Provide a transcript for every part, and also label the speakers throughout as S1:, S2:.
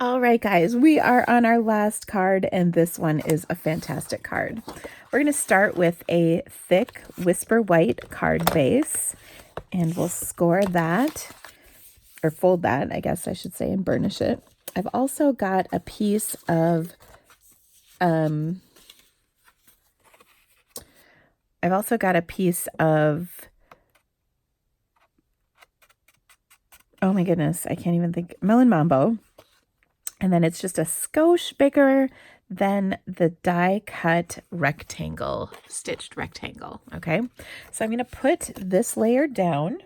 S1: All right, guys, we are on our last card, and this one is a fantastic card. We're going to start with a thick Whisper White card base, and we'll score that, or fold that, I guess I should say, and burnish it. I've also got a piece of, oh my goodness, I can't even think, Melon Mambo. And then it's just a skosh bigger than the die cut rectangle, stitched rectangle. Okay. So I'm going to put this layer down,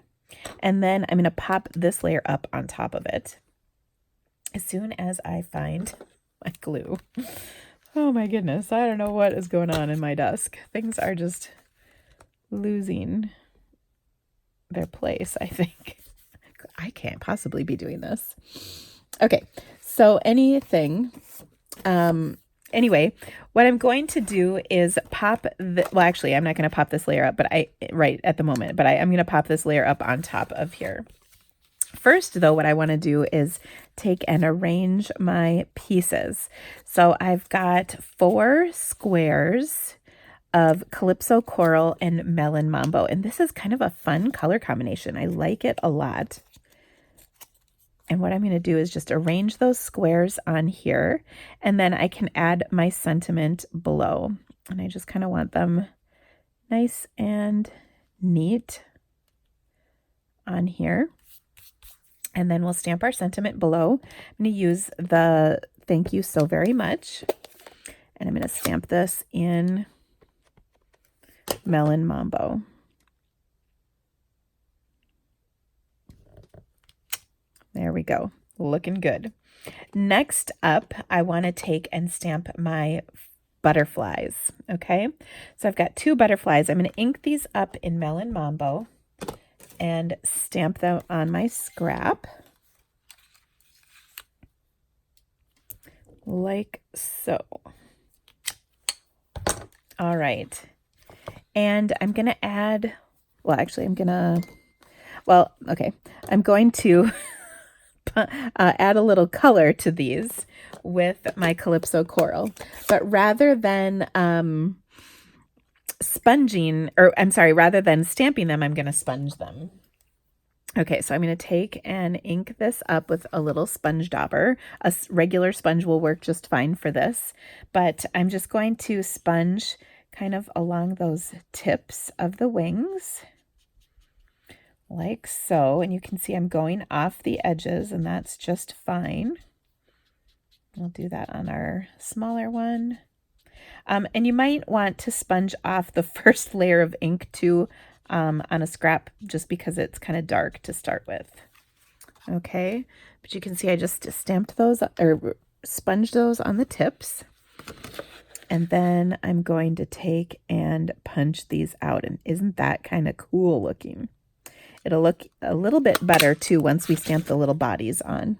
S1: and then I'm going to pop this layer up on top of it as soon as I find my glue. Oh my goodness. I don't know what is going on in my desk. Things are just losing their place, I think. I can't possibly be doing this. Okay. So anyway, what I'm going to do is pop well, actually, I'm not going to pop this layer up, but right at the moment, but I'm going to pop this layer up on top of here. First, though, what I want to do is take and arrange my pieces. So I've got 4 squares of Calypso Coral and Melon Mambo, and this is kind of a fun color combination. I like it a lot. And what I'm going to do is just arrange those squares on here, and then I can add my sentiment below. And I just kind of want them nice and neat on here. And then we'll stamp our sentiment below. I'm going to use the thank you so very much. And I'm going to stamp this in Melon Mambo. There we go. Looking good. Next up, I want to take and stamp my butterflies. Okay. So I've got 2 butterflies. I'm going to ink these up in Melon Mambo and stamp them on my scrap. Like so. All right. And I'm going to add, well, actually, I'm going to add a little color to these with my Calypso Coral. But rather than rather than stamping them, I'm going to sponge them. Okay, so I'm going to take and ink this up with a little sponge dauber. A regular sponge will work just fine for this, but I'm just going to sponge kind of along those tips of the wings, like so. And you can see I'm going off the edges, and that's just fine. We'll do that on our smaller one. And you might want to sponge off the first layer of ink too, on a scrap, just because it's kind of dark to start with. Okay, but you can see I just stamped those or sponged those on the tips. And then I'm going to take and punch these out. And isn't that kind of cool looking? It'll look a little bit better too once we stamp the little bodies on.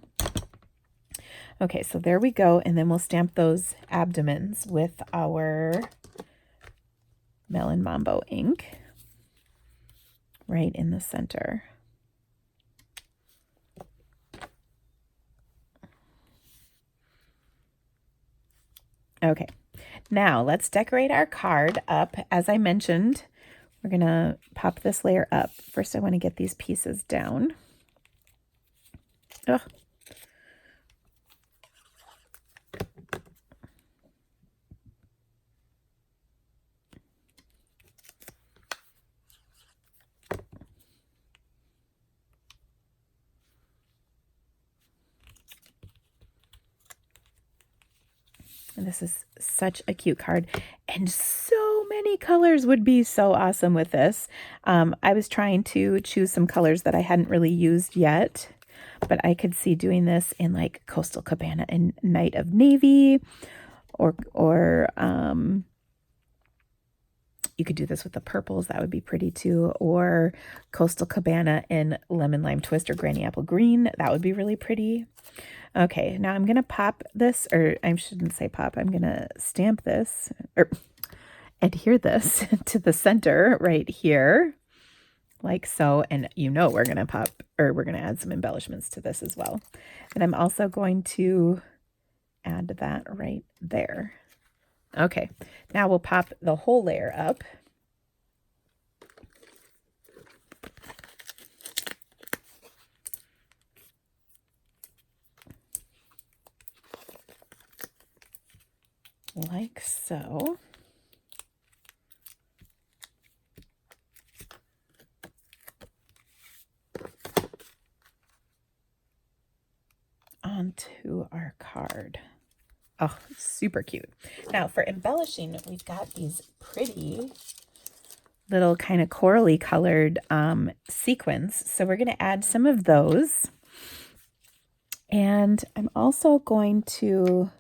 S1: Okay, so there we go. And then we'll stamp those abdomens with our Melon Mambo ink right in the center. Okay, now let's decorate our card up. As I mentioned, we're going to pop this layer up. First, I want to get these pieces down. Ugh. And this is such a cute card, and so many colors would be so awesome with this. I was trying to choose some colors that I hadn't really used yet, but I could see doing this in like Coastal Cabana and Night of Navy, or you could do this with the purples. That would be pretty too. Or Coastal Cabana in Lemon Lime Twist or Granny Apple Green. That would be really pretty. Okay, now I'm going to pop this, or I shouldn't say pop. I'm going to stamp this, or adhere this to the center right here. like so. And you know we're going to pop, or we're going to add some embellishments to this as well. And I'm also going to add that right there. Okay, now we'll pop the whole layer up. Like so. Onto our card. Oh, super cute. Now for embellishing, we've got these pretty little kind of corally colored sequins. So we're going to add some of those. And I'm also going to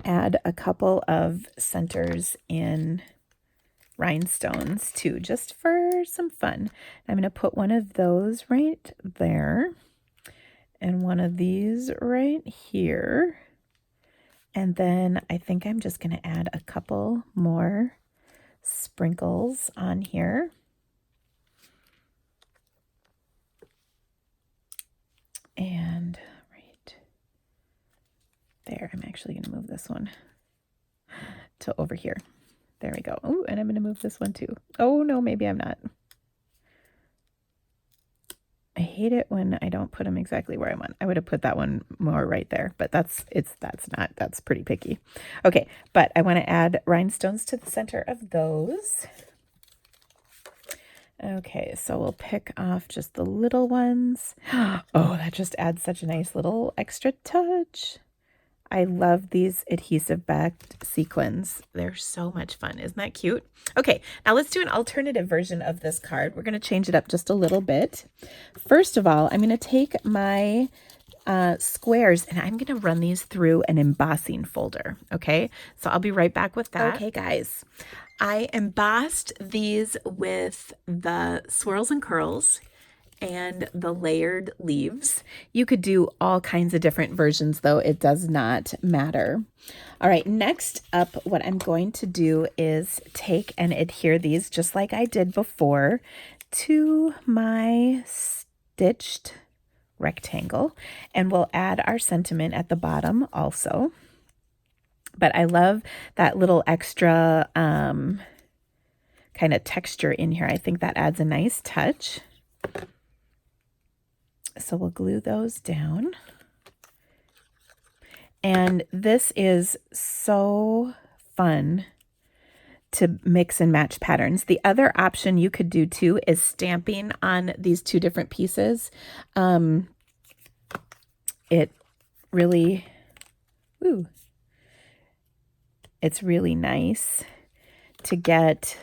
S1: add a couple of centers in rhinestones too, just for some fun. I'm going to put one of those right there and one of these right here. And then I think I'm just going to add a couple more sprinkles on here. And right there, I'm actually going to move this one to over here. There we go. Oh, and I'm going to move this one too. Oh, no, maybe I'm not. I hate it when I don't put them exactly where I want. I would have put that one more right there, but that's pretty picky. Okay, but I want to add rhinestones to the center of those. Okay, so we'll pick off just the little ones. Oh, that just adds such a nice little extra touch. I love these adhesive backed sequins. They're so much fun. Isn't that cute? Okay, now let's do an alternative version of this card. We're going to change it up just a little bit. First of all, I'm going to take my squares and I'm going to run these through an embossing folder. Okay, so I'll be right back with that. Okay, guys, I embossed these with the swirls and curls and the layered leaves. You could do all kinds of different versions though. It does not matter. All right, next up, what I'm going to do is take and adhere these just like I did before to my stitched rectangle, and we'll add our sentiment at the bottom also. But I love that little extra kind of texture in here. I think that adds a nice touch. So we'll glue those down. And this is so fun to mix and match patterns. The other option you could do too is stamping on these two different pieces. It really, it's really nice to get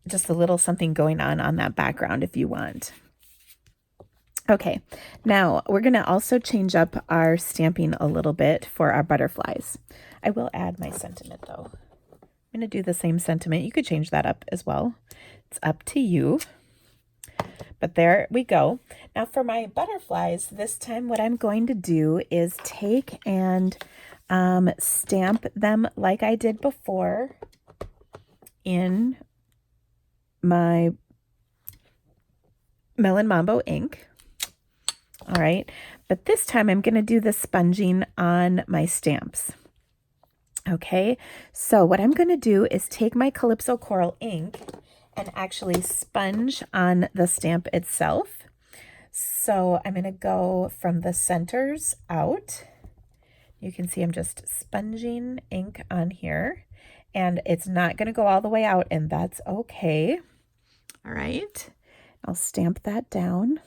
S1: just a little something going on that background if you want. Okay, now we're going to also change up our stamping a little bit for our butterflies. I will add my sentiment though. I'm going to do the same sentiment. You could change that up as well. It's up to you. But there we go. Now for my butterflies, this time what I'm going to do is take and stamp them like I did before in my Melon Mambo ink. All right, but this time I'm going to do the sponging on my stamps. Okay, so what I'm going to do is take my Calypso Coral ink and actually sponge on the stamp itself. So I'm going to go from the centers out. You can see I'm just sponging ink on here, and it's not going to go all the way out, and that's okay. All right, I'll stamp that down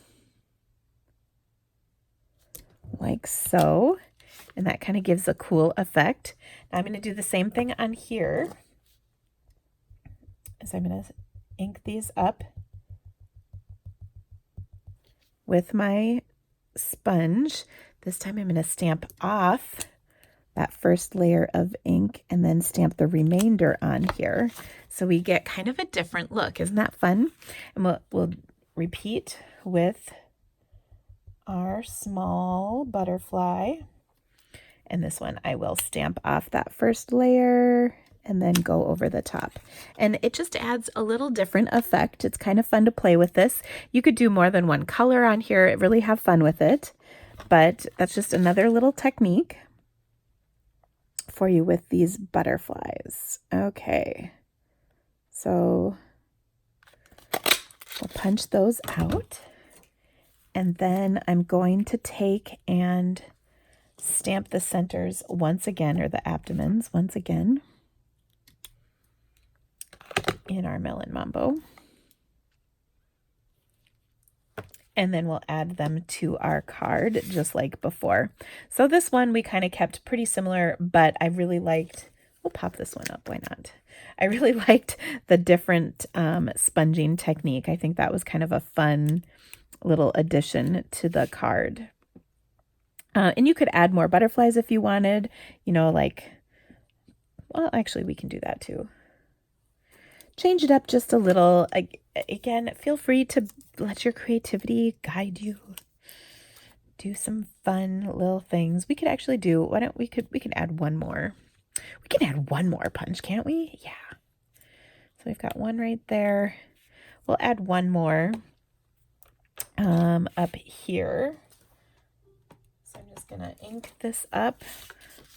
S1: like so, and that kind of gives a cool effect. Now I'm going to do the same thing on here. So I'm going to ink these up with my sponge. This time I'm going to stamp off that first layer of ink and then stamp the remainder on here. So we get kind of a different look. Isn't that fun? And we'll repeat with our small butterfly. And this one I will stamp off that first layer and then go over the top. And it just adds a little different effect. It's kind of fun to play with this. You could do more than one color on here, really have fun with it. But that's just another little technique for you with these butterflies. Okay, so we'll punch those out. And then I'm going to take and stamp the centers once again, or the abdomens once again, in our Melon Mambo. And then we'll add them to our card just like before. So this one we kind of kept pretty similar, but I really liked, we'll pop this one up, why not? I really liked the different sponging technique. I think that was kind of a fun little addition to the card. And you could add more butterflies if you wanted, you know, like, well, actually we can do that too. Change it up just a little. Again, feel free to let your creativity guide you. Do some fun little things. We could actually do, we can add one more. We can add one more punch, can't we? Yeah. So we've got one right there. We'll add one more up here. So I'm just gonna ink this up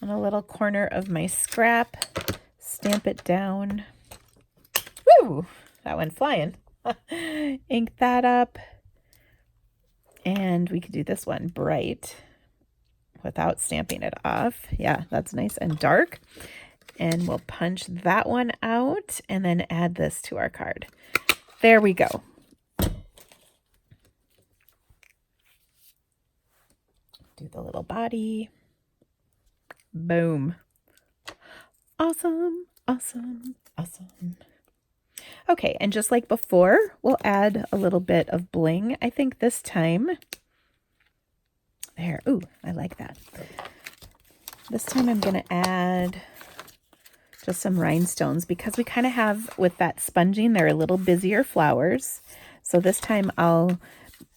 S1: on a little corner of my scrap, stamp it down. Woo! That went flying. Ink that up. And we could do this one bright without stamping it off. Yeah, that's nice and dark. And we'll punch that one out and then add this to our card. There we go. Do the little body. Boom. Awesome, awesome, awesome. Okay, and just like before, we'll add a little bit of bling. I think this time, there, ooh, I like that. This time I'm gonna add just some rhinestones because we kind of have, with that sponging, they're a little busier flowers. So this time I'll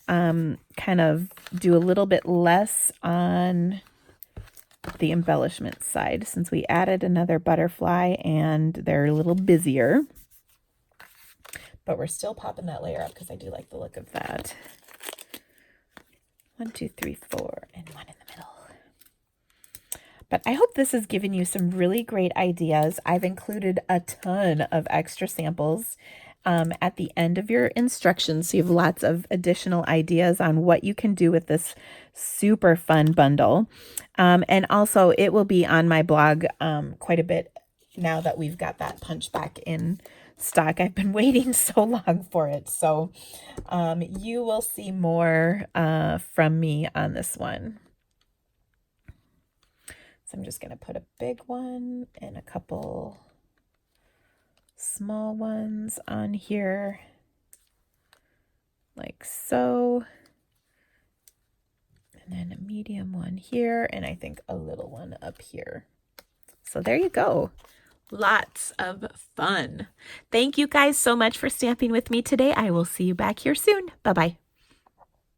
S1: kind of do a little bit less on the embellishment side since we added another butterfly and they're a little busier. But we're still popping that layer up because I do like the look of that. 1, 2, 3, 4, and one in the middle. But I hope this has given you some really great ideas. I've included a ton of extra samples at the end of your instructions. So you have lots of additional ideas on what you can do with this super fun bundle. And also it will be on my blog quite a bit now that we've got that punch back in stock. I've been waiting so long for it. So you will see more from me on this one. So I'm just going to put a big one and a couple small ones on here, like so. And then a medium one here, and I think a little one up here. So there you go. Lots of fun. Thank you guys so much for stamping with me today. I will see you back here soon. Bye-bye.